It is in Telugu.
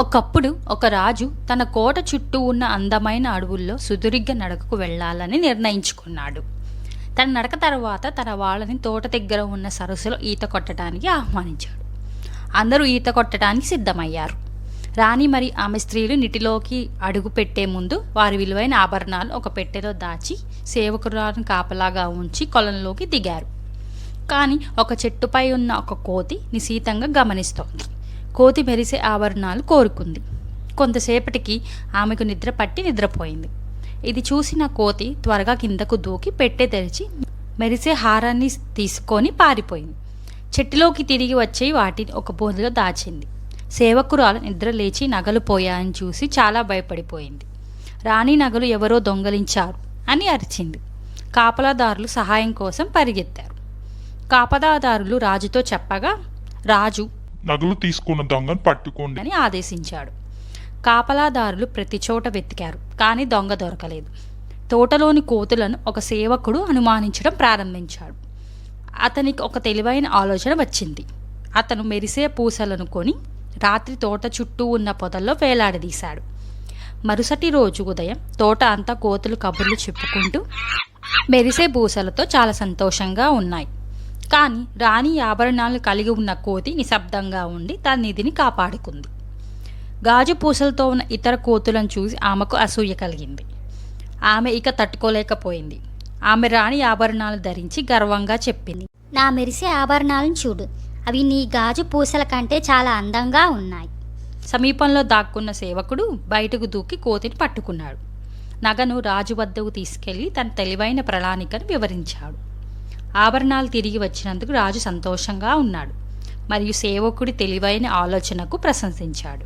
ఒకప్పుడు ఒక రాజు తన కోట చుట్టూ ఉన్న అందమైన అడవుల్లో సుదీర్ఘ నడకకు వెళ్ళాలని నిర్ణయించుకున్నాడు. తన నడక తర్వాత తన వాళ్ళని తోట దగ్గర ఉన్న సరస్సులో ఈత కొట్టడానికి ఆహ్వానించాడు. అందరూ ఈత కొట్టడానికి సిద్ధమయ్యారు. రాణి మరి ఆమె స్త్రీలు నీటిలోకి అడుగు పెట్టే ముందు వారి విలువైన ఆభరణాలు ఒక పెట్టెలో దాచి సేవకురాలను కాపలాగా ఉంచి కొలంలోకి దిగారు. కానీ ఒక చెట్టుపై ఉన్న ఒక కోతి నిశీతంగా గమనిస్తోంది. కోతి మెరిసే ఆభరణాలు కోరుకుంది. కొంతసేపటికి ఆమెకు నిద్ర పట్టి నిద్రపోయింది. ఇది చూసిన కోతి త్వరగా కిందకు దూకి పెట్టె తెరిచి మెరిసే హారాన్ని తీసుకొని పారిపోయింది. చెట్టులోకి తిరిగి వచ్చి వాటిని ఒక బోధలో దాచింది. సేవకురాలు నిద్ర లేచి నగలు పోయాయని చూసి చాలా భయపడిపోయింది. రాణి నగలు ఎవరో దొంగలించారు అని అరిచింది. కాపలాదారులు సహాయం కోసం పరిగెత్తారు. కాపలాదారులు రాజుతో చెప్పగా రాజు నగలు తీసుకున్న దొంగను పట్టుకోండి అని ఆదేశించాడు. కాపలాదారులు ప్రతి చోట వెతికారు, కానీ దొంగ దొరకలేదు. తోటలోని కోతులను ఒక సేవకుడు అనుమానించడం ప్రారంభించాడు. అతనికి ఒక తెలివైన ఆలోచన వచ్చింది. అతను మెరిసే పూసలను కొని రాత్రి తోట చుట్టూ ఉన్న పొదల్లో వేలాడదీశాడు. మరుసటి రోజు ఉదయం తోట అంతా కోతులు కబుర్లు చెప్పుకుంటూ మెరిసే పూసలతో చాలా సంతోషంగా ఉన్నాయి. కానీ రాణి ఆభరణాలు కలిగి ఉన్న కోతి నిశ్శబ్దంగా ఉండి తన నిధిని కాపాడుకుంది. గాజు పూసలతో ఉన్న ఇతర కోతులను చూసి ఆమెకు అసూయ కలిగింది. ఆమె ఇక తట్టుకోలేకపోయింది. ఆమె రాణి ఆభరణాలు ధరించి గర్వంగా చెప్పింది, నా మెరిసే ఆభరణాలను చూడు, అవి నీ గాజు పూసల కంటే చాలా అందంగా ఉన్నాయి. సమీపంలో దాక్కున్న సేవకుడు బయటకు దూకి కోతిని పట్టుకున్నాడు. నగను రాజు వద్దకు తీసుకెళ్లి తన తెలివైన ప్రణాళికను వివరించాడు. ఆభరణాలు తిరిగి వచ్చినందుకు రాజు సంతోషంగా ఉన్నాడు మరియు సేవకుడి తెలివైన ఆలోచనకు ప్రశంసించాడు.